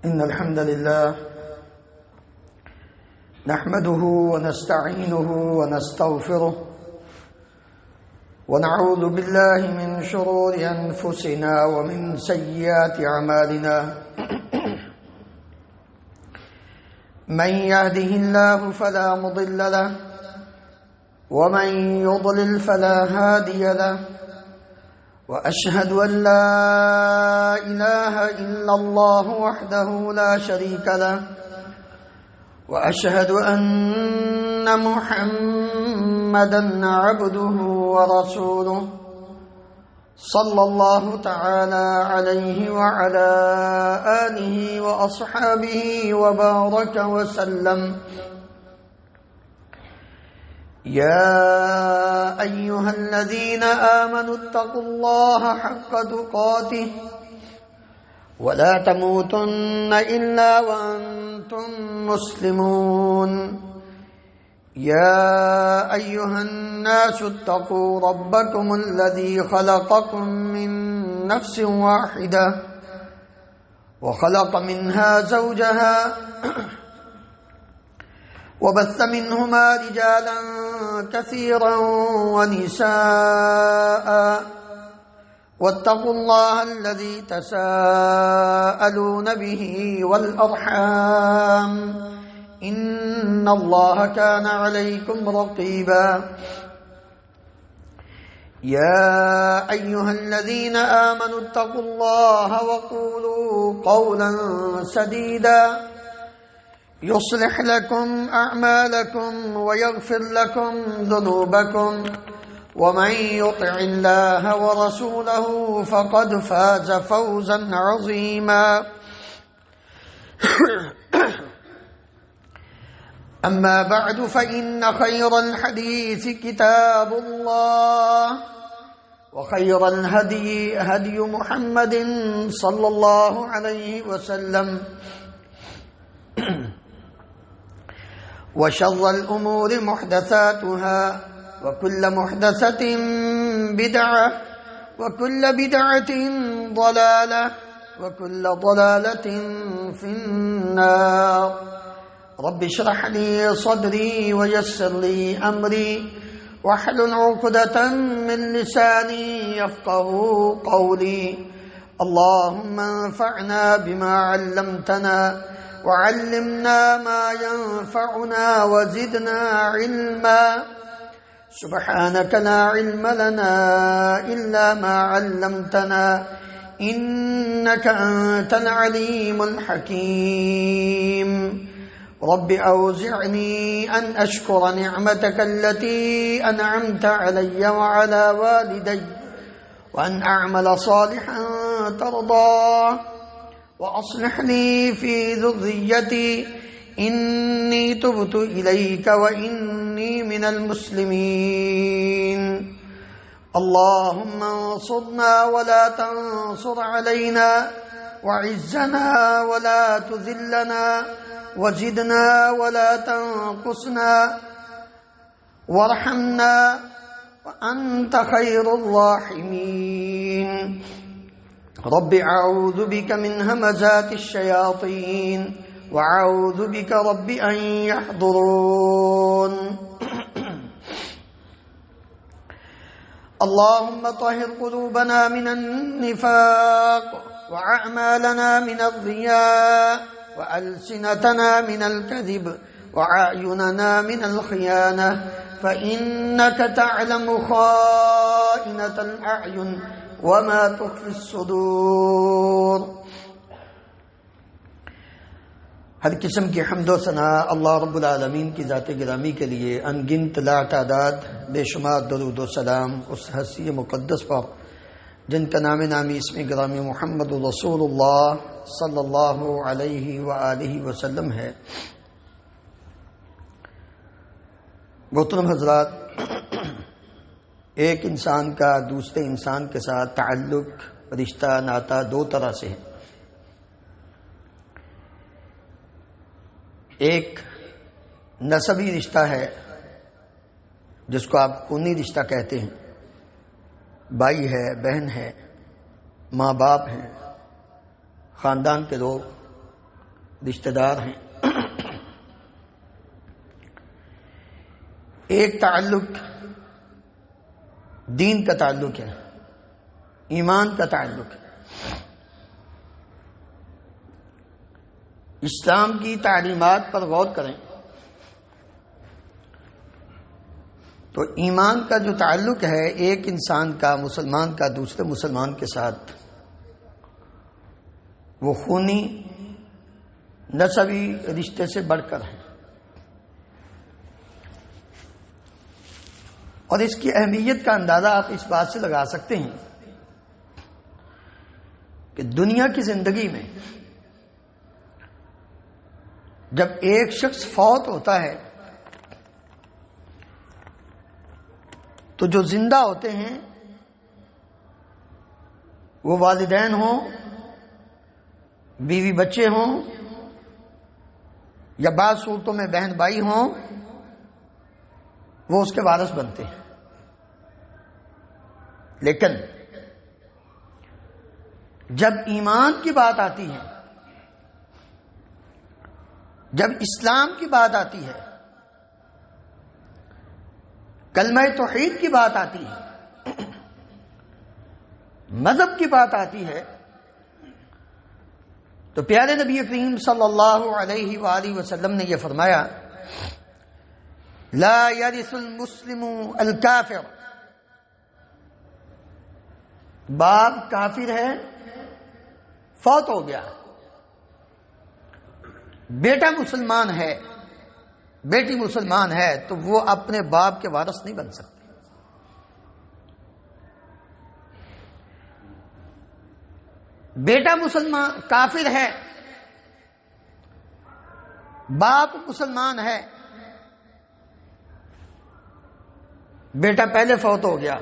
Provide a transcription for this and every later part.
إن الحمد لله نحمده ونستعينه ونستغفره ونعوذ بالله من شرور أنفسنا ومن سيئات أعمالنا من يهده الله فلا مضل له ومن يضلل فلا هادي له وأشهد أن لا إله إلا الله وحده لا شريك له وأشهد أن محمدًا عبده ورسوله صلى الله تعالى عليه وعلى آله وأصحابه وبارك وسلم. يا أيها الذين آمنوا اتقوا الله حق تقاته ولا تموتن إلا وأنتم مسلمون. يا أيها الناس اتقوا ربكم الذي خلقكم من نفس واحدة وخلق منها زوجها وبث منهما رجالا كثيرا ونساء واتقوا الله الذي تساءلون به والأرحام إن الله كان عليكم رقيبا. يا أيها الذين آمنوا اتقوا الله وقولوا قولا سديدا يصلح لكم أعمالكم ويغفر لكم ذنوبكم ومن يطع الله ورسوله فقد فاز فوزا عظيما. أما بعد فإن خير الحديث كتاب الله وخير الهدي هدي محمد صلى الله عليه وسلم وشر الأمور محدثاتها وكل محدثة بدعة وكل بدعة ضلالة وكل ضلالة في النار. رب اشرح لي صدري ويسر لي أمري واحلل عقدة من لساني يفقه قولي. اللهم انفعنا بما علمتنا وعلمنا ما ينفعنا وزدنا علما. سبحانك لا علم لنا إلا ما علمتنا إنك أنت العليم الحكيم. رب أوزعني أن أشكر نعمتك التي أنعمت علي وعلى والدي وأن أعمل صالحا ترضاه وأصلح لي في ذريتي إني تبت إليك وإني من المسلمين. اللهم انصرنا ولا تنصر علينا وعزنا ولا تذلنا وزدنا ولا تنقصنا وارحمنا وأنت خير الراحمين. رب أعوذ بك من همزات الشياطين وأعوذ بك رب أن يحضرون. اللهم طهر قلوبنا من النفاق وأعمالنا من الرياء وألسنتنا من الكذب وأعيننا من الخيانة فإنك تعلم خائنة الأعين وما تخفي الصدور. ہر قسم کی حمد و ثنا اللہ رب العالمین کی ذات گرامی کے لیے ان گنت لا تعداد بے شمار درود و سلام اس ہستی مقدس پر جن کا نام نامی اسم گرامی محمد رسول اللہ صلی اللہ علیہ وآلہ وسلم ہے. محترم حضرات، ایک انسان کا دوسرے انسان کے ساتھ تعلق، رشتہ، ناتا دو طرح سے ہے. ایک نسبی رشتہ ہے جس کو آپ خونی رشتہ کہتے ہیں. بھائی ہے، بہن ہے، ماں باپ ہیں، خاندان کے لوگ رشتہ دار ہیں۔ ایک تعلق دین کا تعلق ہے، ایمان کا تعلق ہے۔ اسلام کی تعلیمات پر غور کریں تو ایمان کا جو تعلق ہے ایک انسان کا، مسلمان کا دوسرے مسلمان کے ساتھ، وہ خونی نسبی رشتے سے بڑھ کر ہے، اور اس کی اہمیت کا اندازہ آپ اس بات سے لگا سکتے ہیں کہ دنیا کی زندگی میں جب ایک شخص فوت ہوتا ہے تو جو زندہ ہوتے ہیں وہ والدین ہوں، بیوی بچے ہوں، یا بعض صورتوں میں بہن بھائی ہوں، وہ اس کے وارث بنتے ہیں۔ لیکن جب ایمان کی بات آتی ہے، جب اسلام کی بات آتی ہے، کلمہ توحید کی بات آتی ہے، مذہب کی بات آتی ہے، تو پیارے نبی کریم صلی اللہ علیہ وآلہ وسلم نے یہ فرمایا، لا یرث المسلم الکافر، باپ کافر ہے، فوت ہو گیا، بیٹا مسلمان ہے، بیٹی مسلمان ہے، تو وہ اپنے باپ کے وارث نہیں بن سکتے۔ بیٹا مسلمان کافر ہے، باپ مسلمان ہے، بیٹا پہلے فوت ہو گیا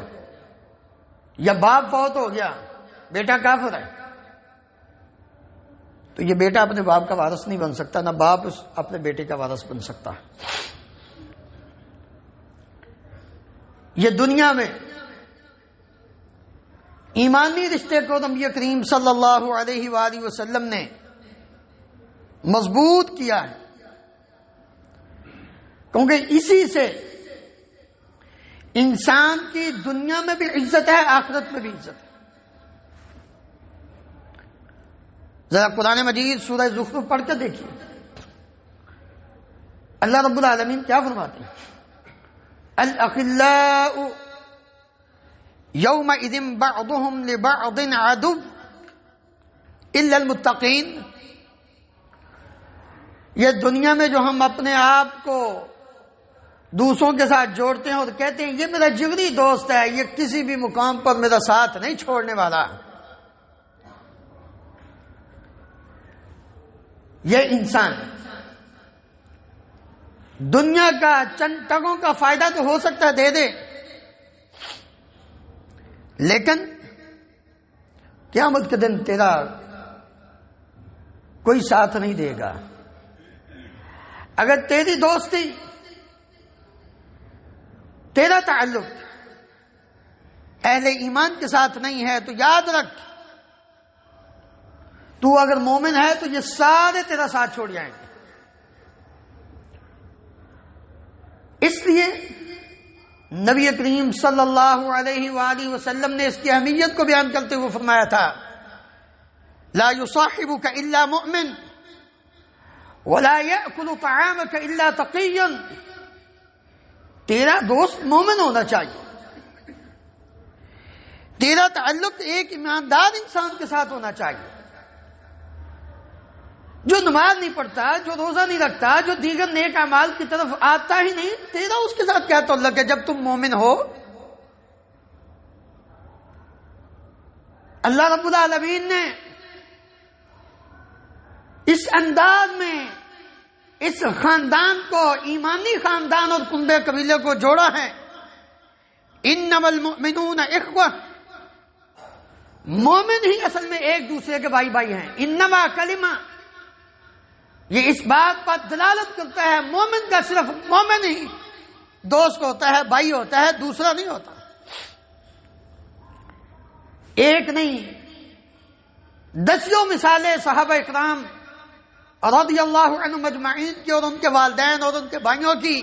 یا باپ فوت ہو گیا، بیٹا کافر ہے، تو یہ بیٹا اپنے باپ کا وارث نہیں بن سکتا، نہ باپ اپنے بیٹے کا وارث بن سکتا۔ یہ دنیا میں ایمانی رشتے کو نبی کریم صلی اللہ علیہ وآلہ وسلم نے مضبوط کیا ہے، کیونکہ اسی سے انسان کی دنیا میں بھی عزت ہے، آخرت میں بھی عزت ہے۔ ذرا قرآن مجید سورہ زخرف پڑھ کر دیکھیے، اللہ رب العالمین کیا فرماتے ہیں؟ الاخلاء یومئذ بعضهم لبعض عدو الا المتقین۔ یہ دنیا میں جو ہم اپنے آپ کو دوسروں کے ساتھ جوڑتے ہیں اور کہتے ہیں یہ میرا جگری دوست ہے، یہ کسی بھی مقام پر میرا ساتھ نہیں چھوڑنے والا، یہ انسان دنیا کا چند ٹکوں کا فائدہ تو ہو سکتا ہے دے دے، لیکن قیامت کے دن تیرا کوئی ساتھ نہیں دے گا۔ اگر تیری دوستی، تیرا تعلق اہل ایمان کے ساتھ نہیں ہے تو یاد رکھ، تو اگر مومن ہے تو یہ سارے تیرا ساتھ چھوڑ جائیں گے۔ اس لیے نبی کریم صلی اللہ علیہ وآلہ وسلم نے اس کی اہمیت کو بیان کرتے ہوئے فرمایا تھا، لا يصاحبك الا مؤمن ولا يأكل طعامك الا تقي۔ تیرا دوست مومن ہونا چاہیے، تیرا تعلق ایک ایماندار انسان کے ساتھ ہونا چاہیے، جو نماز نہیں پڑھتا، جو روزہ نہیں رکھتا، جو دیگر نیک اعمال کی طرف آتا ہی نہیں، تیرا اس کے ساتھ کیا تعلق ہے جب تم مومن ہو؟ اللہ رب العالمین نے اس انداز میں اس خاندان کو، ایمانی خاندان اور کنبے قبیلے کو جوڑا ہے۔ انما المؤمنون اخوہ، مومن ہی اصل میں ایک دوسرے کے بھائی بھائی ہیں۔ انما کلمہ، یہ اس بات پر دلالت کرتا ہے مومن کا صرف مومن ہی دوست ہوتا ہے، بھائی ہوتا ہے، دوسرا نہیں ہوتا۔ ایک نہیں، دسیوں مثالیں صحابہ اکرام رضی اللہ عنہم اجمعین کی اور ان کے والدین اور ان کے بھائیوں کی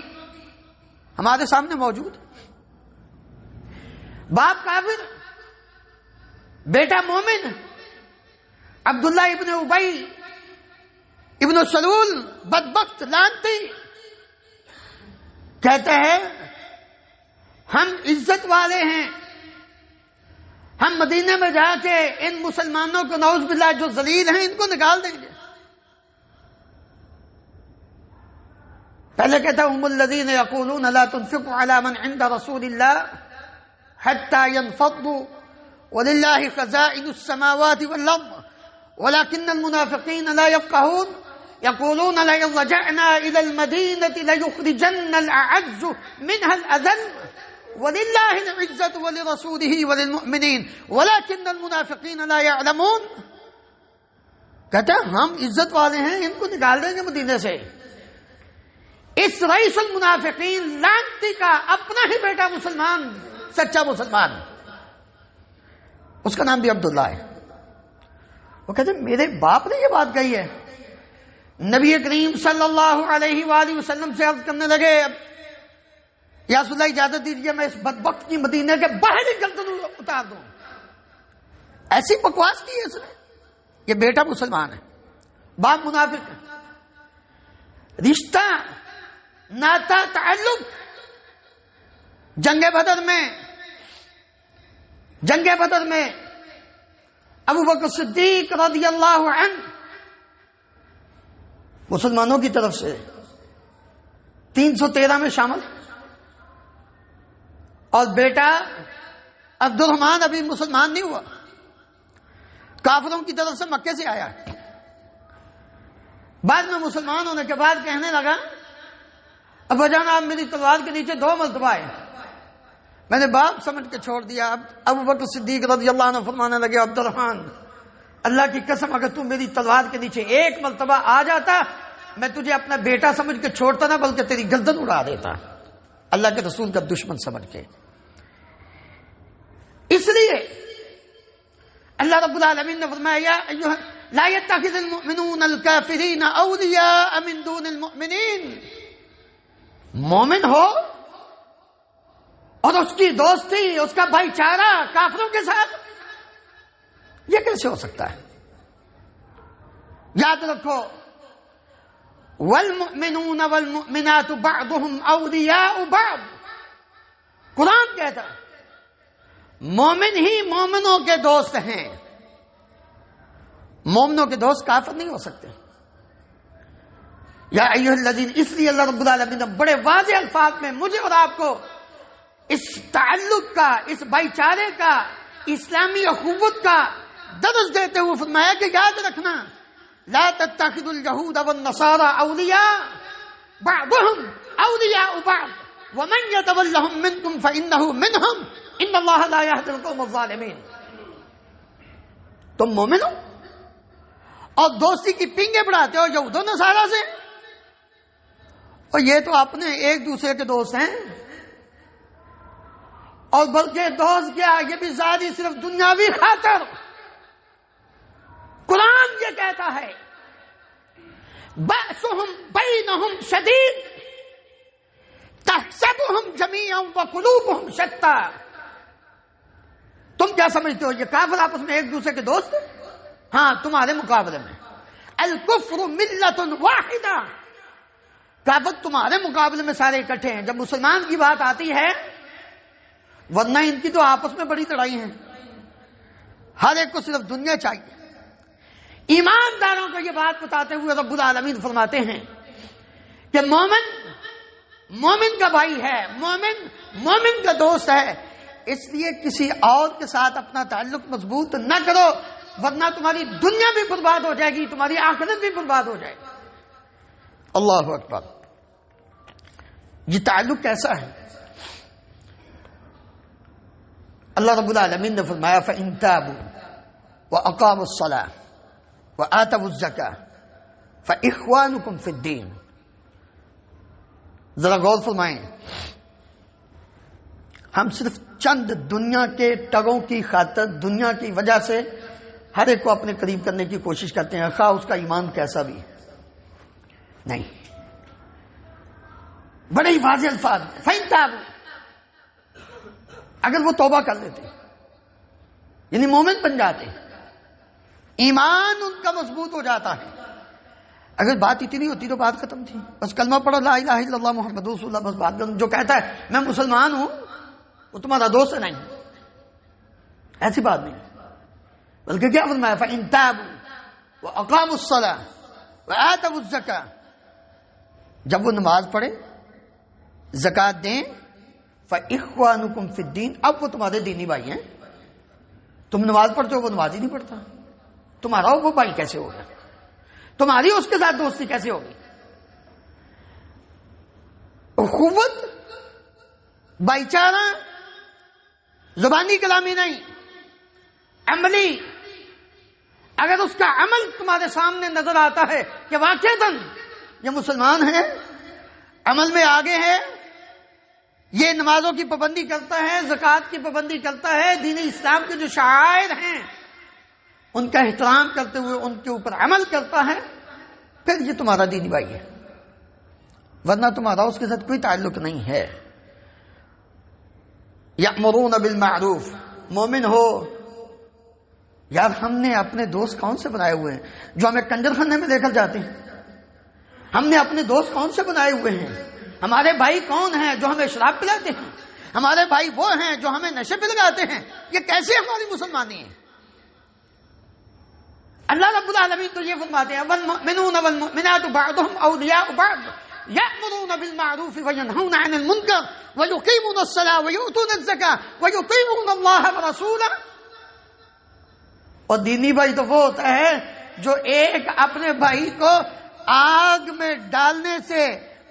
ہمارے سامنے موجود. باپ کافر، بیٹا مومن. عبداللہ ابن ابی ابن سلول بدبخت لعنتی کہتے ہیں ہم عزت والے ہیں، ہم مدینے میں جا کے ان مسلمانوں کو نعوذ باللہ جو ذلیل ہیں ان کو نکال دیں گے. پہلے کہتا ہم الذین یقولون لا تنفقوا علی من عند رسول اللہ حتی ينفضوا وللہ خزائن السماوات والارض ولكن المنافقین لا يفقهون يقولون لئن رجعنا الى المدینة ليخرجن الاعز منها الاذل وللہ العزة ولرسوله وللمؤمنین ولكن المنافقین لا يعلمون. کہتا ہے ہم عزت والے ہیں، ان کو نکال دیں گے مدینے سے. اس رئیس المنافقین لعنتی کا اپنا ہی بیٹا مسلمان، سچا مسلمان، اس کا نام بھی عبداللہ ہے. وہ کہتے ہیں میرے باپ نے یہ بات کہی ہے. نبی کریم صلی اللہ علیہ وآلہ وسلم سے عرض کرنے لگے یا رسول اللہ اجازت دیجیے میں اس بدبخت کی مدینے کے باہر ہی گردن اتار دوں. ایسی بکواس کی ہے اس نے. یہ بیٹا مسلمان ہے، باپ منافق ہے. رشتہ، ناتا، تعلق جنگ بدر میں ابو بکر صدیق رضی اللہ عنہ مسلمانوں کی طرف سے 313 میں شامل، اور بیٹا عبد الرحمن ابھی مسلمان نہیں ہوا، کافروں کی طرف سے مکے سے آیا. بعد میں مسلمان ہونے کے بعد کہنے لگا ابا جان آپ میری تلوار کے نیچے 2 مرتبہ آئے، میں نے باپ سمجھ کے چھوڑ دیا. اب ابو بکر صدیق رضی اللہ عنہ فرمانے لگے عبد الرحمن اللہ کی قسم اگر تم میری تلوار کے نیچے 1 مرتبہ آ جاتا میں تجھے اپنا بیٹا سمجھ کے چھوڑتا نہ بلکہ تیری گردن اڑا دیتا، اللہ کے رسول کا دشمن سمجھ کے. اس لیے اللہ رب العالمین نے فرمایا لا يتخذ المؤمنون الكافرین اولیاء من دون المؤمنین. مومن ہو اور اس کی دوستی، اس کا بھائی چارہ کافروں کے ساتھ، یہ کیسے ہو سکتا ہے؟ یاد رکھو والمؤمنون والمؤمنات بعضهم اولیاء بعض. قرآن کہتا ہے مومن ہی مومنوں کے دوست ہیں، مومنوں کے دوست کافر نہیں ہو سکتے. یا ایھا الذین، اس لیے اللہ رب العالمین نے بڑے واضح الفاظ میں مجھے اور آپ کو اس تعلق کا، اس بھائی چارے کا، اسلامی اخوت کا درس دیتے ہوئے فرمایا کہ یاد رکھنا لا تتخذوا اليهود والنصارى اولیاء بعضهم اولیاء بعض ومن يتولهم منكم فانه منهم ان الله لا يهدي القوم الظالمین. تم مومن ہو اور دوستی کی پنگے بڑھاتے ہو یہود و نصارہ سے، اور یہ تو اپنے ایک دوسرے کے دوست ہیں، اور بلکہ دوست کیا یہ بھی ظاہری صرف دنیاوی خاطر. قرآن یہ کہتا ہے بأسهم بینہم شدید تحسبهم جمیعا وقلوبهم شتیٰ. تم کیا سمجھتے ہو یہ کافر آپس میں ایک دوسرے کے دوست ہیں؟ ہاں تمہارے مقابلے میں الکفر ملت واحدہ، کافر تمہارے مقابلے میں سارے اکٹھے ہیں. جب مسلمان کی بات آتی ہے، ورنہ ان کی تو آپس میں بڑی لڑائی ہے، ہر ایک کو صرف دنیا چاہیے. ایمانداروں کو یہ بات بتاتے ہوئے رب العالمین فرماتے ہیں کہ مومن مومن کا بھائی ہے، مومن مومن کا دوست ہے. اس لیے کسی اور کے ساتھ اپنا تعلق مضبوط نہ کرو، ورنہ تمہاری دنیا بھی برباد ہو جائے گی، تمہاری آخرت بھی برباد ہو جائے گی. اللہ اکبر. یہ تعلق کیسا ہے؟ اللہ رب العالمین نے فرمایا فَإِن تَابُوا وَأَقَامُوا الصَّلَاةَ وَآتَوُا الزَّكَاةَ فَإِخْوَانُكُمْ فِي الدِّينِ. ذرا غور فرمائیں، ہم صرف چند دنیا کے ٹگوں کی خاطر، دنیا کی وجہ سے ہر ایک کو اپنے قریب کرنے کی کوشش کرتے ہیں، خواہ اس کا ایمان کیسا بھی. نہیں، بڑے ہی واضح الفاظ میں فَإِن تَابُوا، اگر وہ توبہ کر لیتے یعنی مومن بن جاتے، ایمان ان کا مضبوط ہو جاتا ہے. اگر بات اتنی ہوتی تو بات ختم تھی، بس کلمہ پڑھو لا الہ الا اللہ محمد رسول اللہ، بس بات ختم. جو کہتا ہے میں مسلمان ہوں وہ تمہارا دوست ہے، نہیں، ایسی بات نہیں. بلکہ کیا فرمایا فَإِن تَابُوا وَأَقَامُوا الصَّلَاةَ وَآتَوُا الزَّكَاةَ، جب وہ نماز پڑھے زکوٰۃ دیں، فَإِخْوَانُكُمْ فِي الدِّينِ، اب وہ تمہارے دینی بھائی ہیں. تم نماز پڑھتے ہو وہ نماز ہی نہیں پڑھتا، تمہارا وہ بھائی کیسے ہوگا؟ تمہاری اس کے ساتھ دوستی کیسے ہوگی؟ اخوت بھائی چارہ زبانی کلامی نہیں، عملی. اگر اس کا عمل تمہارے سامنے نظر آتا ہے کہ واقعتاً یہ مسلمان ہے، عمل میں آگے ہے، یہ نمازوں کی پابندی کرتا ہے، زکوٰۃ کی پابندی کرتا ہے، دین اسلام کے جو شعائر ہیں ان کا احترام کرتے ہوئے ان کے اوپر عمل کرتا ہے، پھر یہ تمہارا دینی بھائی ہے. ورنہ تمہارا اس کے ساتھ کوئی تعلق نہیں ہے. یأمرون بالمعروف، مومن ہو. یار ہم نے اپنے دوست کون سے بنائے ہوئے ہیں جو ہمیں کنجر خانے میں لے کر جاتے ہیں؟ ہم نے اپنے دوست کون سے بنائے ہوئے ہیں؟ ہمارے بھائی کون ہیں جو ہمیں شراب پلاتے ہیں؟ ہمارے بھائی وہ ہیں جو ہمیں نشے پہ لگاتے ہیں. یہ کیسے ہماری مسلمانی ہے؟ اللہ رب العالمین تو یہ فرماتے ہیں والمؤمنون والمؤمنات بعضهم اولیاء بعض یأمرون بالمعروف وینہون عن المنکر ویقیمون الصلاة ویؤتون الزکاة ویطیعون اللہ ورسولہ. اور دینی بھائی تو وہ ہوتا ہے جو ایک اپنے بھائی کو آگ میں ڈالنے سے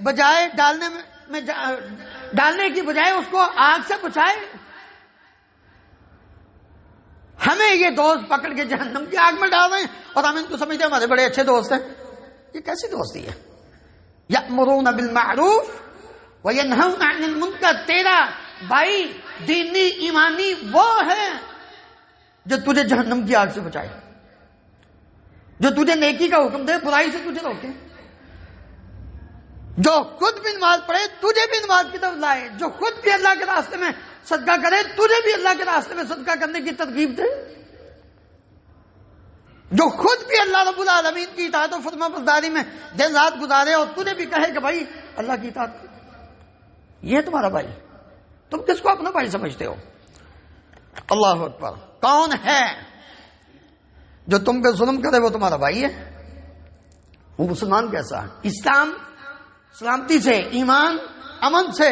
بجائے ڈالنے کی بجائے اس کو آگ سے بچائے. ہمیں یہ دوست پکڑ کے جہنم کی آگ میں ڈال رہے ہیں اور ہم ان کو سمجھتے ہیں ہمارے بڑے اچھے دوست ہیں. یہ کیسی دوستی ہے؟ یأمرون بالمعروف وینہون عن المنکر. تیرا بھائی دینی ایمانی وہ ہے جو تجھے جہنم کی آگ سے بچائے، جو تجھے نیکی کا حکم دے، برائی سے تجھے روکے، جو خود بھی نماز پڑھے تجھے بھی نماز کی طرف لائے، جو خود بھی اللہ کے راستے میں صدقہ کرے تجھے بھی اللہ کے راستے میں صدقہ کرنے کی ترغیب دے، جو خود بھی اللہ رب العالمین کی اطاعت و فرما برداری میں دن رات گزارے اور تجھے بھی کہے کہ بھائی اللہ کی اطاعت کر. یہ تمہارا بھائی. تم کس کو اپنا بھائی سمجھتے ہو؟ اللہ اکبر. کون ہے جو تم پہ ظلم کرے وہ تمہارا بھائی ہے؟ وہ مسلمان کیسا ہے؟ اسلام سلامتی سے، ایمان امن سے،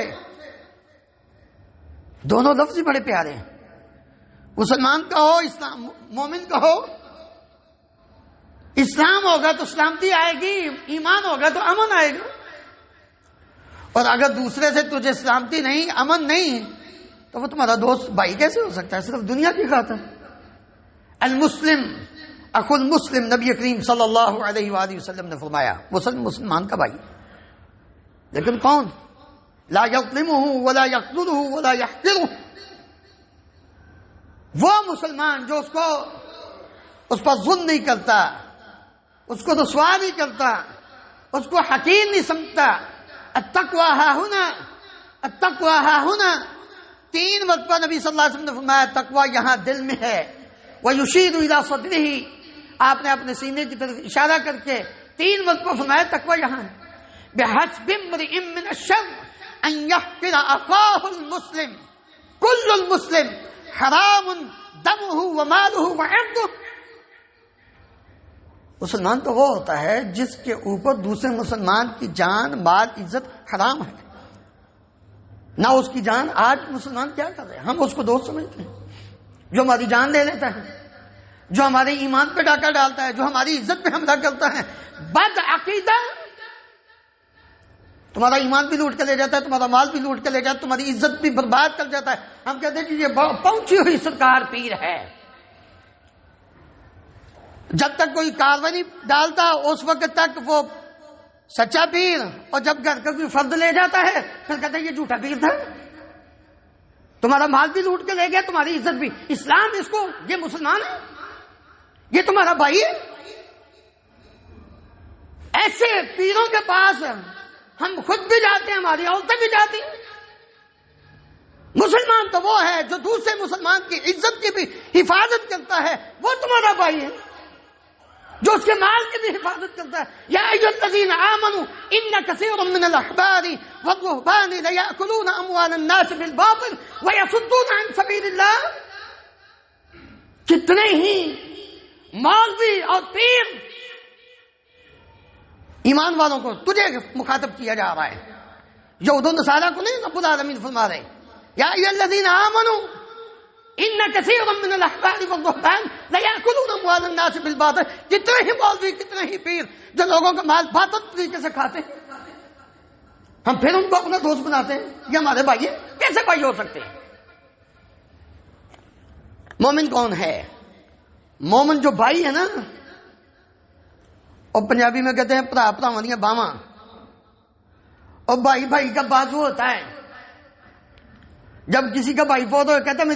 دونوں لفظ ہی بڑے پیارے ہیں. مسلمان کا ہو، اسلام مومن کا ہو. اسلام ہوگا تو سلامتی آئے گی، ایمان ہوگا تو امن آئے گا. اور اگر دوسرے سے تجھے سلامتی نہیں، امن نہیں، تو وہ تمہارا دوست بھائی کیسے ہو سکتا ہے؟ صرف دنیا کی خاطر. المسلم اخو المسلم، نبی کریم صلی اللہ علیہ وآلہ وسلم نے فرمایا مسلمان کا بھائی. لیکن کون؟ لا یظلمہ ولا یقتلہ ولا یحقرہ. وہ مسلمان جو اس پر ظلم نہیں کرتا، اس کو رسوا نہیں کرتا، اس کو حقیر نہیں سمجھتا. التقوی ہا ہنا، التقوی ہا ہنا. 3 مرتبہ نبی صلی اللہ علیہ وسلم نے فرمایا تقوی یہاں دل میں ہے. وَيُشِيرُ إِلَىٰ صَدْرِهِ، آپ نے اپنے سینے کی طرف اشارہ کر کے 3 مرتبہ فرمایا تقوی یہاں ہے. بِحَسْبِ امْرِئٍ مِّنَ الشَّرِّ أَن يَحْقِرَ أَخَاهُ الْمُسْلِمَ كُلُّ الْمُسْلِمِ حَرَامٌ دَمُهُ وَمَالُهُ وَعِرْضُهُ. مسلمان تو وہ ہوتا ہے جس کے اوپر دوسرے مسلمان کی جان، مال، عزت حرام ہے. نہ اس کی جان. آج مسلمان کیا کر رہے ہیں؟ ہم اس کو دوست سمجھتے ہیں جو ہماری جان لے لیتا ہے، جو ہمارے ایمان پہ ڈاکہ ڈالتا ہے، جو ہماری عزت پہ حملہ کرتا ہے. بد عقیدہ تمہارا ایمان بھی لوٹ کے لے جاتا ہے، تمہارا مال بھی لوٹ کے لے جاتا ہے، تمہاری عزت بھی برباد کر جاتا ہے. ہم کہتے ہیں کہ یہ پہنچی ہوئی سرکار پیر ہے. جب تک کوئی کاروائی نہیں ڈالتا اس وقت تک وہ سچا پیر، اور جب گھر کا کوئی فرد لے جاتا ہے پھر کہتے ہیں یہ جھوٹا پیر تھا. تمہارا مال بھی لوٹ کے لے گیا، تمہاری عزت بھی. اسلام اس کو، یہ مسلمان ہے، یہ تمہارا بھائی ہے. ایسے پیروں کے پاس ہم خود بھی جاتے ہیں، ہماری عورتیں بھی جاتی ہیں۔ مسلمان تو وہ ہے جو دوسرے مسلمان کی عزت کی بھی حفاظت کرتا ہے، وہ تمہارا بھائی ہے، جو اس کے مال کی بھی حفاظت کرتا ہے۔ یا ایھا الذین آمنوا ان کثیرا من الاحبار والرهبان لیأکلون اموال الناس بالباطل ویصدون عن سبیل اللہ۔ کتنے ہی مولوی اور پیر ایمان والوں کو تجھے مخاطب کیا جا رہا ہے، یہود و نصارہ کو نہیں رب العالمین فرما رہے یا ایھا الذین آمنوا ان کثیرا من الاحبار والرهبان لیأکلون اموال الناس بالباطل۔ کتنے ہی مولوی، کتنے ہی پیر جو لوگوں کا مال باطل طریقے سے کھاتے ہیں، ہم پھر ان کو اپنا دوست بناتے ہیں، یہ ہمارے بھائی ہیں۔ کیسے بھائی ہو سکتے ہیں؟ مومن کون ہے؟ مومن جو بھائی ہے نا، اور پنجابی میں کہتے ہیں پرا پراواں باواں، اور بھائی بھائی کا بازو ہوتا ہے۔ جب کسی کا بھائی فوت ہو کہتا ہے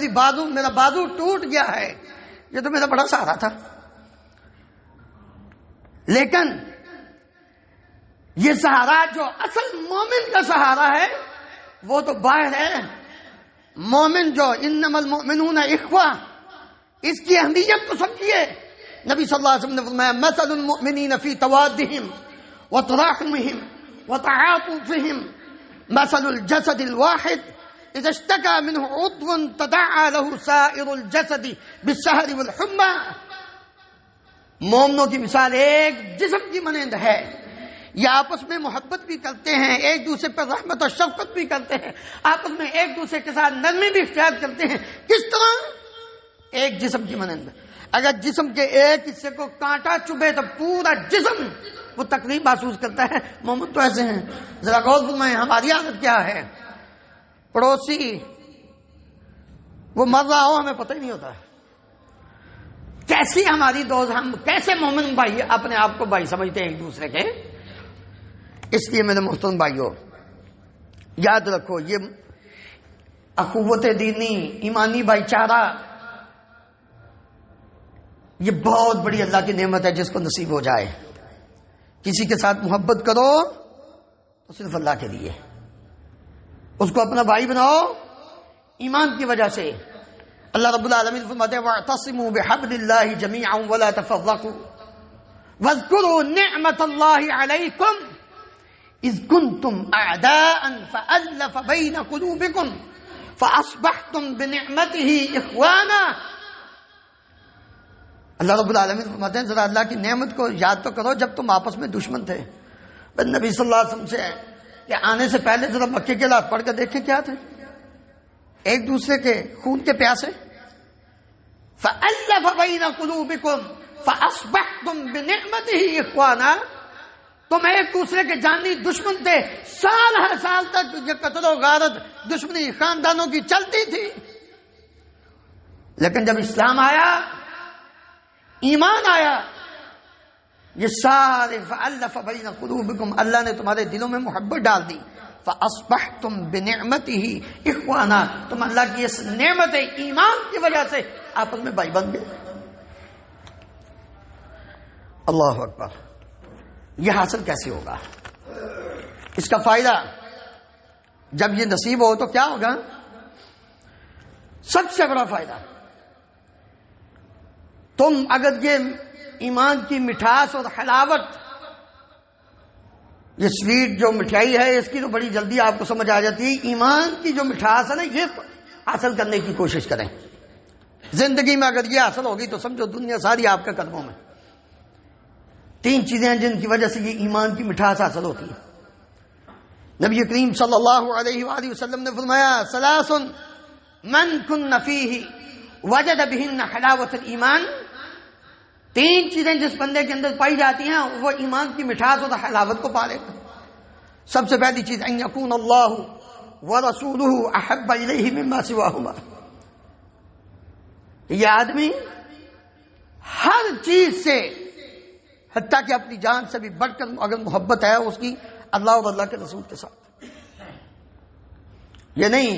میرا بازو ٹوٹ گیا ہے، یہ تو میرا بڑا سہارا تھا۔ لیکن یہ سہارا جو اصل مومن کا سہارا ہے وہ تو باہر ہے۔ مومن جو انما المؤمنون اخوہ، اس کی اہمیت تو سمجھیے۔ نبی صلی اللہ علیہ وسلم نے فرمایا مثل المؤمنین فی توادہم وتراحمہم وتعاطفہم مثل الجسد الواحد اذا اشتكى منه عضو تداعى له سائر الجسد بالسهر والحمى۔ مومنوں کی مثال ایک جسم کی مانند ہے، یہ آپس میں محبت بھی کرتے ہیں، ایک دوسرے پر رحمت اور شفقت بھی کرتے ہیں، آپس میں ایک دوسرے کے ساتھ نرمی بھی اختیار کرتے ہیں۔ کس طرح؟ ایک جسم کی مانند۔ اگر جسم کے ایک حصے کو کانٹا چبھے تو پورا جسم وہ تکلیف محسوس کرتا ہے۔ مومن تو ایسے ہیں۔ ذرا غور فرمائیں ہماری عادت کیا ہے؟ پڑوسی وہ مر رہا ہو ہمیں پتہ ہی نہیں ہوتا، کیسی ہماری دوست، ہم کیسے مومن بھائی اپنے آپ کو بھائی سمجھتے ہیں ایک دوسرے کے۔ اس لیے میرے محترم بھائیو، یاد رکھو یہ اخوت دینی، ایمانی بھائی چارہ، یہ بہت بڑی اللہ کی نعمت ہے جس کو نصیب ہو جائے۔ کسی کے ساتھ محبت کرو تو صرف اللہ کے لیے، اس کو اپنا بھائی بناؤ ایمان کی وجہ سے۔ اللہ رب العالمین فرماتے ہیں وَاعْتَصِمُوا بِحَبْلِ اللَّهِ جَمِيعًا وَلَا تَفَرَّقُوا وَاذْكُرُوا نِعْمَةَ اللَّهِ عَلَيْكُمْ إِذْ كُنْتُمْ أَعْدَاءً فَأَلَّفَ بَيْنَ قُلُوبِكُمْ فَأَصْبَحْتُمْ بِنِعْمَتِهِ إِخْوَانًا۔ اللہ رب العالمین فرماتے ہیں ذرا اللہ کی نعمت کو یاد تو کرو جب تم آپس میں دشمن تھے۔ نبی صلی اللہ علیہ وسلم سے کہ آنے سے پہلے ذرا مکے کے حالات پڑھ کر دیکھیں کیا تھے، ایک دوسرے کے خون کے پیاسے۔ فَأَلَّفَ بَيْنَ قُلُوبِكُمْ فَأَصْبَحْتُمْ بِنِعْمَتِهِ إِخْوَانًا۔ تم ایک دوسرے کے جانی دشمن تھے، سال ہر سال تک یہ قتل و غارت دشمنی خاندانوں کی چلتی تھی، لیکن جب اسلام آیا، ایمان آیا، یہ سارے فَأَلَّفَ بَيْنَ قُلُوبِكُمْ، اللہ نے تمہارے دلوں میں محبت ڈال دی۔ فَأَصْبَحْتُمْ بِنِعْمَتِهِ إِخْوَانًا، تم اللہ کی اس نعمت ایمان کی وجہ سے آپس میں بھائی بن گئے۔ اللہ اکبر۔ یہ حاصل کیسے ہوگا؟ اس کا فائدہ جب یہ نصیب ہو تو کیا ہوگا؟ سب سے بڑا فائدہ، تم اگر یہ ایمان کی مٹھاس اور حلاوت، یہ سویٹ جو مٹھائی ہے اس کی تو بڑی جلدی آپ کو سمجھ آ جاتی ہے، ایمان کی جو مٹھاس ہے نا یہ حاصل کرنے کی کوشش کریں۔ زندگی میں اگر یہ حاصل ہوگی تو سمجھو دنیا ساری آپ کے قدموں میں۔ تین چیزیں ہیں جن کی وجہ سے یہ ایمان کی مٹھاس حاصل ہوتی ہے۔ نبی کریم صلی اللہ علیہ وآلہ وسلم نے فرمایا ثلاث من کن فیہ وجد بہن حلاوت الایمان۔ تین چیزیں جس بندے کے اندر پائی جاتی ہیں وہ ایمان کی مٹھاس اور حلاوت کو پا لے گا۔ سب سے پہلی چیز ان یکون اللہ ورسولہ احب الیہ مما سواہما۔ یہ آدمی ہر چیز سے، حتیٰ کہ اپنی جان سے بھی بڑھ کر اگر محبت ہے اس کی اللہ اور اللہ کے رسول کے ساتھ، یہ نہیں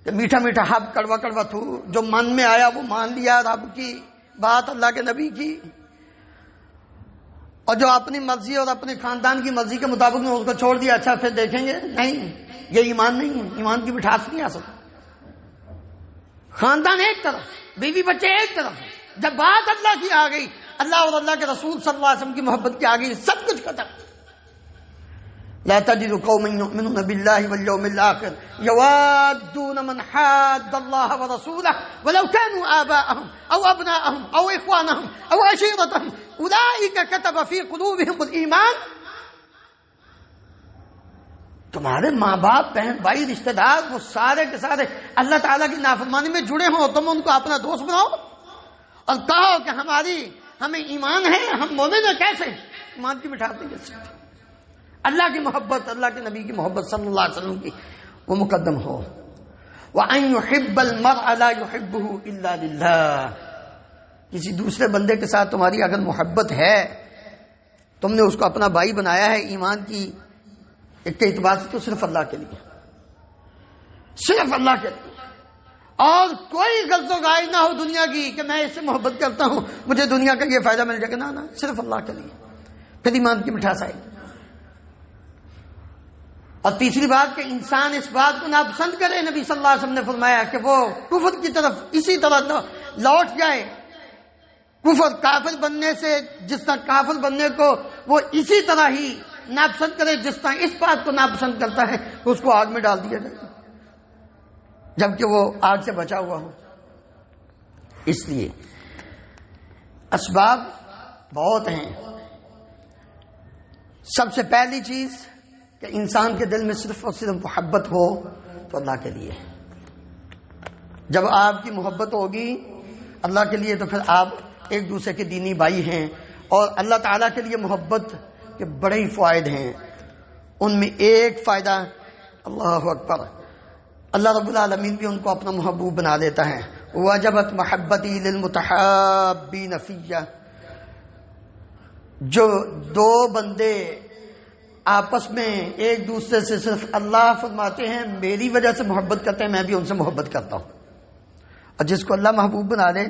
کہ میٹھا میٹھا حب کڑوا کڑوا تھو، جو من میں آیا وہ مان لیا رب کی بات، اللہ کے نبی کی، اور جو اپنی مرضی اور اپنے خاندان کی مرضی کے مطابق نے اس کو چھوڑ دیا، اچھا پھر دیکھیں گے نہیں، یہ ایمان نہیں ہے، ایمان کی مٹھاس نہیں آ سکتی۔ خاندان ایک طرف، بیوی بچے ایک طرف، جب بات اللہ کی آ گئی، اللہ اور اللہ کے رسول صلی اللہ علیہ وسلم کی محبت کی آ گئی، سب کچھ ختم۔ لا تجد قوما يؤمنون بالله واليوم الآخر يوادون من حاد الله ورسوله ولو كانوا آباءهم أو أبناءهم أو إخوانهم أو عشيرتهم أولئك كتب في قلوبهم الإيمان۔ تمہارے ماں باپ، بہن بھائی، رشتہ دار، وہ سارے کے سارے اللہ تعالیٰ کی نافرمانی میں جڑے ہوں، تم ان کو اپنا دوست بناؤ اور کہو کہ ہمیں ایمان ہے، ہم مومن ہیں۔ کیسے؟ ایمان کی مٹھاس نہیں کر سکتے۔ اللہ کی محبت، اللہ کے نبی کی محبت صلی اللہ علیہ وسلم کی وہ مقدم ہو۔ وَأَن يُحِبَّ الْمَرْءَ لَا يُحِبُّهُ إِلَّا لِلَّهِ۔ کسی دوسرے بندے کے ساتھ تمہاری اگر محبت ہے، تم نے اس کو اپنا بھائی بنایا ہے ایمان کی ایک کے اعتبار سے، تو صرف اللہ کے لیے، صرف اللہ کے لیے، اور کوئی غرض و غائب نہ ہو دنیا کی کہ میں اس سے محبت کرتا ہوں مجھے دنیا کا یہ فائدہ مل جائے گا، نہ، صرف اللہ کے لیے، پھر ایمان کی مٹھاس آئے گی۔ اور تیسری بات کہ انسان اس بات کو ناپسند کرے، نبی صلی اللہ علیہ وسلم نے فرمایا کہ وہ کفر کی طرف اسی طرح لوٹ جائے، کفر کافر بننے سے جس طرح کافر بننے کو وہ اسی طرح ہی ناپسند کرے جس طرح اس بات کو ناپسند کرتا ہے کہ اس کو آگ میں ڈال دیا جائے جبکہ وہ آگ سے بچا ہوا ہو۔ اس لیے اسباب بہت ہیں۔ سب سے پہلی چیز کہ انسان کے دل میں صرف اور صرف محبت ہو تو اللہ کے لیے۔ جب آپ کی محبت ہوگی اللہ کے لیے تو پھر آپ ایک دوسرے کے دینی بھائی ہیں، اور اللہ تعالیٰ کے لیے محبت کے بڑے ہی فوائد ہیں۔ ان میں ایک فائدہ، اللہ اکبر، اللہ رب العالمین بھی ان کو اپنا محبوب بنا دیتا ہے۔ وجبت محبتی للمتحابین فیہ۔ جو دو بندے آپس میں ایک دوسرے سے صرف اللہ فرماتے ہیں میری وجہ سے محبت کرتے ہیں، میں بھی ان سے محبت کرتا ہوں، اور جس کو اللہ محبوب بنا دے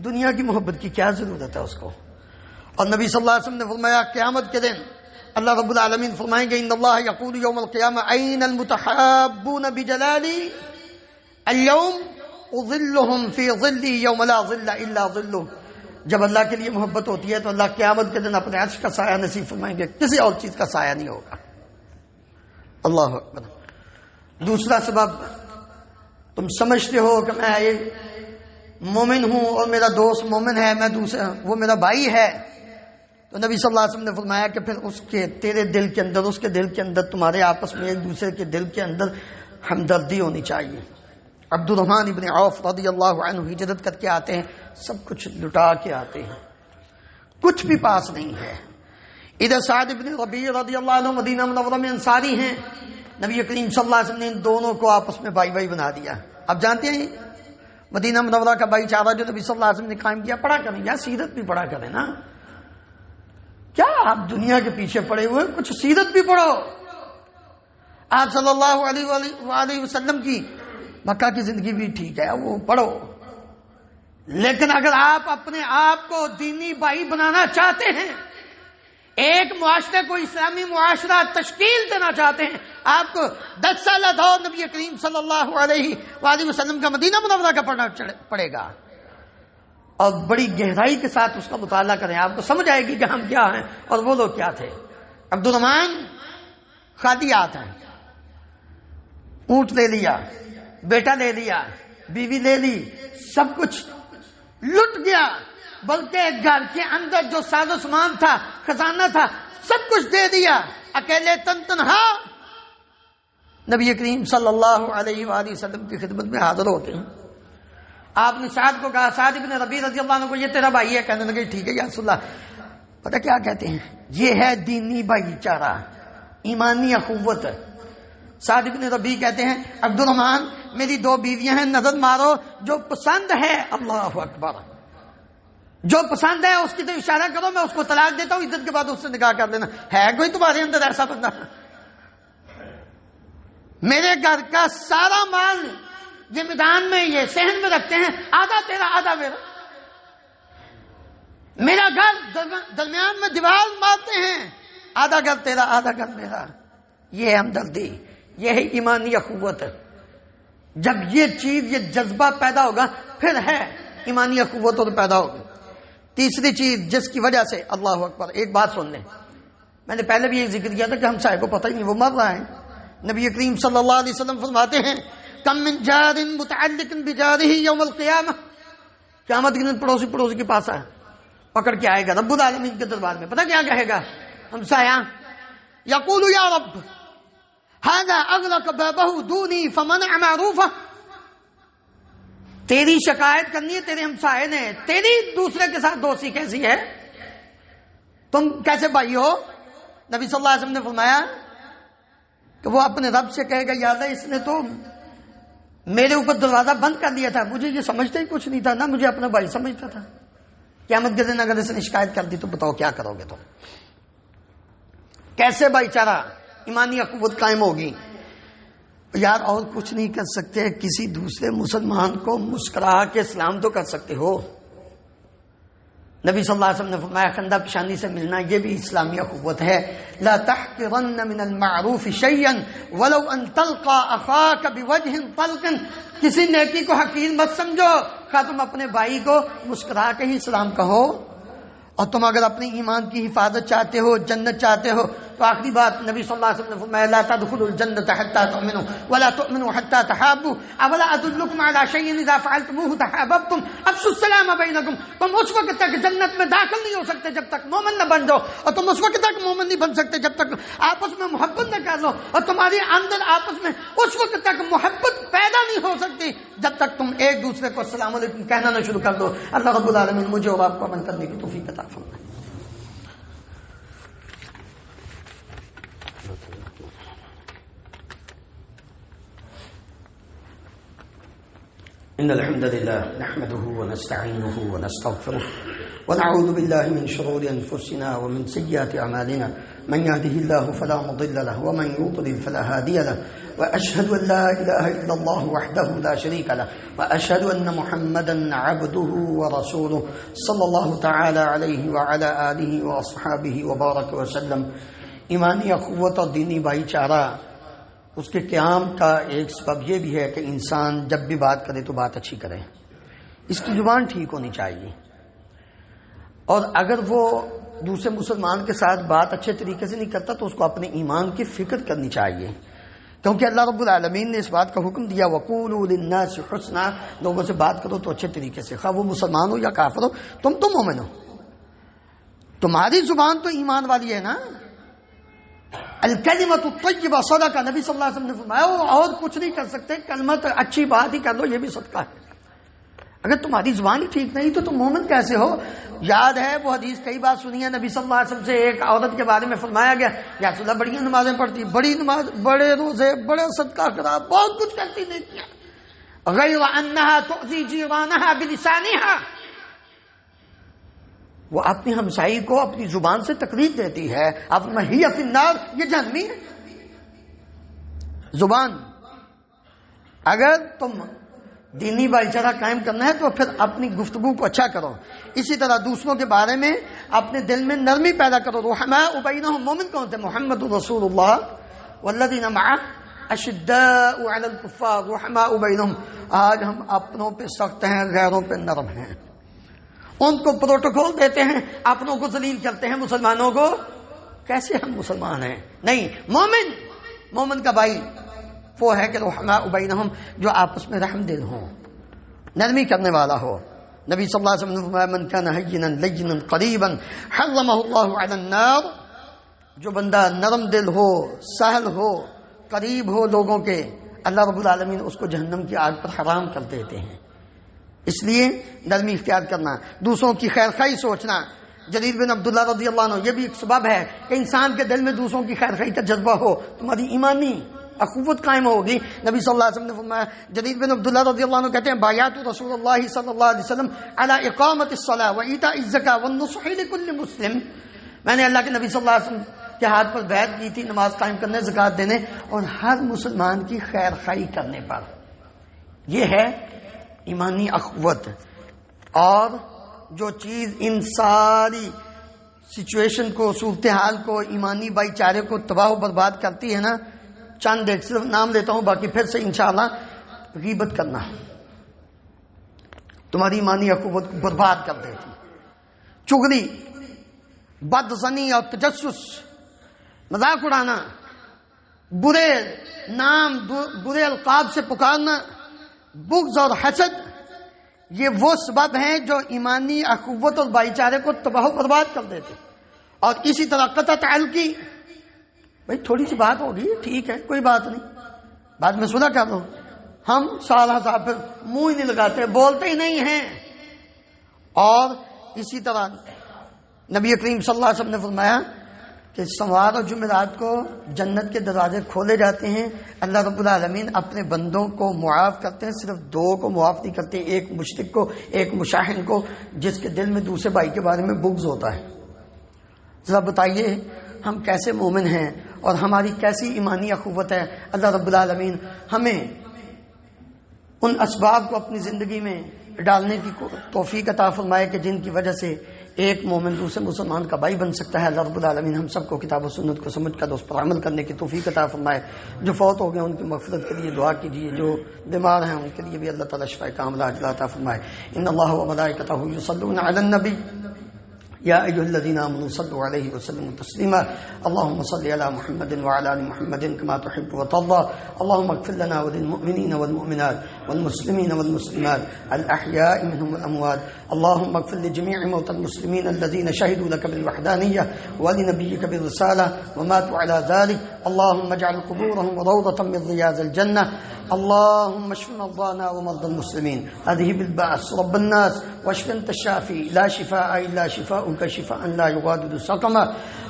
دنیا کی محبت کی کیا ضرورت ہے اس کو۔ اور نبی صلی اللہ علیہ وسلم نے فرمایا قیامت کے دن اللہ رب العالمین فرمائیں گے ان اللہ یقول یوم القیامہ این المتحابون بجلالی اليوم اظلهم فی ظلی یوم لا ظل الا ظلہ۔ جب اللہ کے لیے محبت ہوتی ہے تو اللہ قیامت کے دن اپنے عرش کا سایہ نصیب فرمائیں گے، کسی اور چیز کا سایہ نہیں ہوگا۔ اللہ اکبر۔ دوسرا سبب، تم سمجھتے ہو کہ میں ایک مومن ہوں اور میرا دوست مومن ہے، میں دوسرا وہ میرا بھائی ہے، تو نبی صلی اللہ علیہ وسلم نے فرمایا کہ پھر اس کے تیرے دل کے اندر، اس کے دل کے اندر، تمہارے آپس میں ایک دوسرے کے دل کے اندر ہمدردی ہونی چاہیے۔ عبد الرحمن ابن عوف رضی اللہ عنہ ہجرت کر کے آتے ہیں، سب کچھ لٹا کے آتے ہیں، کچھ بھی پاس نہیں ہے۔ ادھر سعد ابن ربیع رضی اللہ عنہ مدینہ منورہ میں انصاری ہیں، نبی کریم صلی اللہ علیہ وسلم نے ان دونوں کو آپس میں بھائی بھائی بنا دیا۔ اب جانتے ہیں مدینہ منورہ کا بھائی چارہ جو نبی صلی اللہ علیہ وسلم نے قائم کیا، پڑھا کریں یا سیرت بھی پڑھا کریں نا، کیا آپ دنیا کے پیچھے پڑے ہوئے، کچھ سیرت بھی پڑھو۔ آپ صلی اللہ علیہ وسلم کی مکہ کی زندگی بھی ٹھیک ہے، وہ پڑھو، لیکن اگر آپ اپنے آپ کو دینی بھائی بنانا چاہتے ہیں، ایک معاشرے کو اسلامی معاشرہ تشکیل دینا چاہتے ہیں، آپ کو 10 سالہ دور نبی کریم صلی اللہ علیہ وآلہ وسلم کا مدینہ منورہ کا پڑھنا پڑے گا، اور بڑی گہرائی کے ساتھ اس کا مطالعہ کریں، آپ کو سمجھ آئے گی کہ ہم کیا ہیں اور وہ لوگ کیا تھے۔ عبد الرحمن خادیات ہیں، اونٹ لے لیا، بیٹا لے لیا، بیوی لے لی، سب کچھ لٹ گیا، بلکہ گھر کے اندر جو ساز و سامان تھا، خزانہ تھا، سب کچھ دے دیا، اکیلے تنہا نبی کریم صلی اللہ علیہ وآلہ وسلم کی خدمت میں حاضر ہوتے ہیں۔ آپ نے سعد کو کہا، سعد ابن ربیع رضی اللہ عنہ کو، یہ تیرا بھائی ہے؟ کہنے لگے ٹھیک ہے یا رسول اللہ۔ پتہ کیا کہتے ہیں؟ یہ ہے دینی بھائی چارہ، ایمانی اخوت۔ سعد ابن ربیع کہتے ہیں عبد الرحمن میری 2 بیویاں ہیں، نظر مارو جو پسند ہے، اللہ اکبر، جو پسند ہے اس کی تو اشارہ کرو، میں اس کو طلاق دیتا ہوں، عزت کے بعد اس سے نکاح کر لینا۔ ہے کوئی تمہارے اندر ایسا بندہ؟ میرے گھر کا سارا مال یہ میدان میں، یہ صحن میں رکھتے ہیں، آدھا تیرا آدھا میرا۔ میرا گھر درمیان میں دیوار مارتے ہیں، آدھا گھر تیرا آدھا گھر میرا. یہ ہے ہمدردی، یہ ہے ایمانی اخوت. جب یہ چیز، یہ جذبہ پیدا ہوگا پھر ہے ایمانی اخوت اور پیدا ہوگی. تیسری چیز جس کی وجہ سے، اللہ اکبر، ایک بات سن لیں، میں نے پہلے بھی یہ ذکر کیا تھا کہ ہم صاحب کو پتہ ہی نہیں وہ مر رہا ہے. نبی کریم صلی اللہ علیہ وسلم فرماتے ہیں کم من جار متعلق بجارہ یوم القیامہ، قیامت کے دن پڑوسی کے پاس آئے، پکڑ کے آئے گا رب العالمین کے دربار میں. پتہ کیا کہے گا ہمسایہ؟ یقول یا رب ھذا اغلق بابہ دونی فمنع معروفہ. تیری شکایت کرنی ہے تیرے ہمسائے نے، تیری دوسرے کے ساتھ دوستی کیسی ہے؟ تم کیسے بھائی ہو؟ نبی صلی اللہ علیہ وسلم نے فرمایا کہ وہ اپنے رب سے کہے گا یا اللہ اس نے تو میرے اوپر دروازہ بند کر دیا تھا، مجھے یہ سمجھتا ہی کچھ نہیں تھا، نہ مجھے اپنا بھائی سمجھتا تھا. قیامت کے دن اگر اس نے شکایت کر دی تو بتاؤ کیا کرو گے تم؟ کیسے بھائی چارہ ایمانی اخوت قائم ہوگی؟ یار اور کچھ نہیں کر سکتے، کسی دوسرے مسلمان کو مسکرا کے سلام تو کر سکتے ہو. نبی صلی اللہ علیہ وسلم نے فرمایا خندہ پیشانی سے ملنا یہ بھی اسلامی اخوت ہے. لا تحقرن من المعروف شيئا ولو ان تلقى اخاك بوجه طلق. کسی نیکی کو حقیر مت سمجھو، خواہ تم اپنے بھائی کو مسکرا کے ہی سلام کہو. اور تم اگر اپنے ایمان کی حفاظت چاہتے ہو، جنت چاہتے ہو، تو آخری بات نبی صلی اللہ علیہ وسلم نے فرمایا لا تدخلوا الجنة حتى تؤمنوا ولا تؤمنوا حتى تحابوا اولا ادلكم على شيء اذا فعلتموه تحاببتم افشوا السلام بينكم. تم اس وقت تک جنت میں داخل نہیں ہو سکتے جب تک مومن نہ بن جاؤ، اور تم اس وقت تک مومن نہیں بن سکتے جب تک آپس میں محبت نہ کر لو، اور تمہاری اندر آپس میں اس وقت تک محبت پیدا نہیں ہو سکتی جب تک تم ایک دوسرے کو السلام علیکم کہنا نہ شروع کر دو. اللہ رب العالمین مجھے اور آپ کو عمل کرنے کی توفیق عطا فرمائے. إن الحمد لله نحمده ونستعينه ونستغفره ونعوذ بالله من شرور أنفسنا ومن سيئات أعمالنا من يهده الله فلا مضل له ومن يضلل فلا هادي له وأشهد أن لا إله إلا الله وحده لا شريك له وأشهد أن محمدا عبده ورسوله صلى الله تعالى عليه وعلى آله وأصحابه وبارك وسلم. ایمانی اخوت اور دینی بھائی چارہ اس کے قیام کا ایک سبب یہ بھی ہے کہ انسان جب بھی بات کرے تو بات اچھی کرے، اس کی زبان ٹھیک ہونی چاہیے. اور اگر وہ دوسرے مسلمان کے ساتھ بات اچھے طریقے سے نہیں کرتا تو اس کو اپنے ایمان کی فکر کرنی چاہیے، کیونکہ اللہ رب العالمین نے اس بات کا حکم دیا وَقُولُوا لِلنَّاسِ حُسْنًا. لوگوں سے بات کرو تو اچھے طریقے سے، خواہ وہ مسلمان ہو یا کافر ہو، تم تو مومن ہو، تمہاری زبان تو ایمان والی ہے نا. الکلمۃ الطیبہ صدقہ، نبی صلی اللہ علیہ وسلم نے فرمایا وہ اور کچھ نہیں کر سکتے، کلمت اچھی بات ہی کر لو یہ بھی صدقہ ہے. اگر تمہاری زبان ہی ٹھیک نہیں تو تم مومن کیسے ہو؟ یاد ہے وہ حدیث کئی بار سنی ہے، نبی صلی اللہ علیہ وسلم سے ایک عورت کے بارے میں فرمایا گیا یا رسول اللہ بڑی نمازیں پڑھتی، بڑی نماز، بڑے روزے، بڑے صدقہ کرا، بہت کچھ کرتی نہیں کیا، غیر انہا تؤذی جیرانہا بلسانہا، وہ اپنی ہمسائی کو اپنی زبان سے تکلیف دیتی ہے. اب ہی فی النار، یہ جہنمی ہے. زبان، اگر تم دینی بھائی چارہ قائم کرنا ہے تو پھر اپنی گفتگو کو اچھا کرو. اسی طرح دوسروں کے بارے میں اپنے دل میں نرمی پیدا کرو. رحماء بینہم، مومن کون تھے؟ محمد رسول اللہ والذین معہ اشداء علی الکفار رحماء بینہم. آج ہم اپنوں پہ سخت ہیں، غیروں پہ نرم ہیں، ان کو پروٹوکول دیتے ہیں، اپنوں کو ذلیل کرتے ہیں، مسلمانوں کو. کیسے ہم مسلمان ہیں؟ نہیں، مومن کا بھائی وہ ہے کہ رحماء بینہم، جو آپس میں رحم دل ہوں، نرمی کرنے والا ہو. نبی صلی اللہ علیہ وسلم نے فرمایا من کان ہینا لینا قریبا حرمہ اللہ علی النار. جو بندہ نرم دل ہو، سہل ہو، قریب ہو لوگوں کے، اللہ رب العالمین اس کو جہنم کی آگ پر حرام کر دیتے ہیں. اس لیے نرمی اختیار کرنا، دوسروں کی خیر خواہی سوچنا. جریر بن عبداللہ رضی اللہ عنہ، یہ بھی ایک سبب ہے کہ انسان کے دل میں دوسروں کی خیر خواہی کا جذبہ ہو، تمہاری ایمانی اخوت قائم ہوگی. نبی صلی اللہ علیہ وسلم نے فرمایا، جریر بن عبداللہ رضی اللہ عنہ کہتے ہیں بایعت رسول اللہ صلی اللہ علیہ وسلم علی اقامت الصلاۃ و ایتاء الزکاۃ والنصح لکل مسلم. میں نے اللہ کے نبی صلی اللہ علیہ وسلم کے ہاتھ پر بیعت کی تھی نماز قائم کرنے، زکوٰۃ دینے اور ہر مسلمان کی خیر خواہی کرنے پر. یہ ہے ایمانی اخوت. اور جو چیز ان ساری سچویشن کو، صورتحال کو، ایمانی بھائی چارے کو تباہ و برباد کرتی ہے نا، چند ایک صرف نام لیتا ہوں، باقی پھر سے انشاءاللہ، غیبت کرنا تمہاری ایمانی اخوت کو برباد کر دیتی، چغلی، بدظنی اور تجسس، مذاق اڑانا، برے نام، برے القاب سے پکارنا، بغض اور حسد، یہ وہ سبب ہیں جو ایمانی اخوت اور بھائی چارے کو تباہ و برباد کر دیتے. اور اسی طرح قطع تعلقی، بھائی تھوڑی سی بات ہوگی ٹھیک ہے کوئی بات نہیں، بعد میں صلح کر دو، ہم سالہ صاحب پھر منہ ہی نہیں لگاتے، بولتے ہی نہیں ہیں. اور اسی طرح نبی کریم صلی اللہ علیہ وسلم نے فرمایا کہ سوار اور جمعرات کو جنت کے دروازے کھولے جاتے ہیں، اللہ رب العالمین اپنے بندوں کو معاف کرتے ہیں، صرف دو کو معاف نہیں کرتے، ایک مشرک کو، ایک مشاہن کو، جس کے دل میں دوسرے بھائی کے بارے میں بغض ہوتا ہے. ذرا بتائیے ہم کیسے مومن ہیں اور ہماری کیسی ایمانی اخوت ہے. اللہ رب العالمین ہمیں ان اسباب کو اپنی زندگی میں ڈالنے کی توفیق عطا فرمائے کہ جن کی وجہ سے ایک مومن دوسرے مسلمان کا بھائی بن سکتا ہے. اللہ رب العالمین ہم سب کو کتاب و سنت کو سمجھ کر اس پر عمل کرنے کی توفیق عطا فرمائے. جو فوت ہو گئے ان کی مغفرت کے لیے دعا کیجیے، جو بیمار ہیں ان کے لیے بھی اللہ تعالیٰ شفاء کاملہ عاجلہ عطا فرمائے. ان اللہ و ملائکتہ یصلون علی النبی یا ایھا الذین آمنوا صلوا علیہ وسلموا تسلیما. اللهم صل علی محمد وعلى ال محمد كما تحب وترضى. اللهم اغفر لنا وللمؤمنین والمؤمنات والمسلمین والمسلمات الاحیاء منهم والاموات. اللهم اغفر لجميع موتى المسلمين الذين شهدوا لك بالوحدانية ولنبيك بالرسالة وماتوا على ذلك. اللهم اجعل قبورهم روضة من رياض الجنة. اللهم اشف مرضانا ومرضى المسلمين. اذهب البأس رب الناس واشف انت الشافي لا شفاء الا شفاؤك شفاء لا يغادر سقما.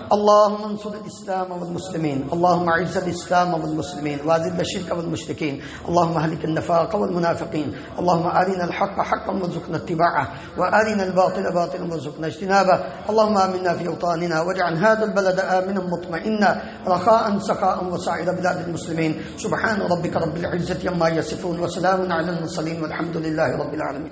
اللهم انصر الاسلام والمسلمين. اللهم اعز الاسلام والمسلمين واذل الشرك والمشركين. اللهم اهلك النفاق والمنافقين. اللهم ارنا الحق حقا وارزقنا اتباعه وارنا الباطل باطلا وارزقنا اجتنابه. اللهم امنا في اوطاننا واجعل هذا البلد امنا مطمئنا رخاء سخاء وسائر بلاد المسلمين. سبحان ربك رب العزة عما يصفون وسلام على المرسلين والحمد لله رب العالمين.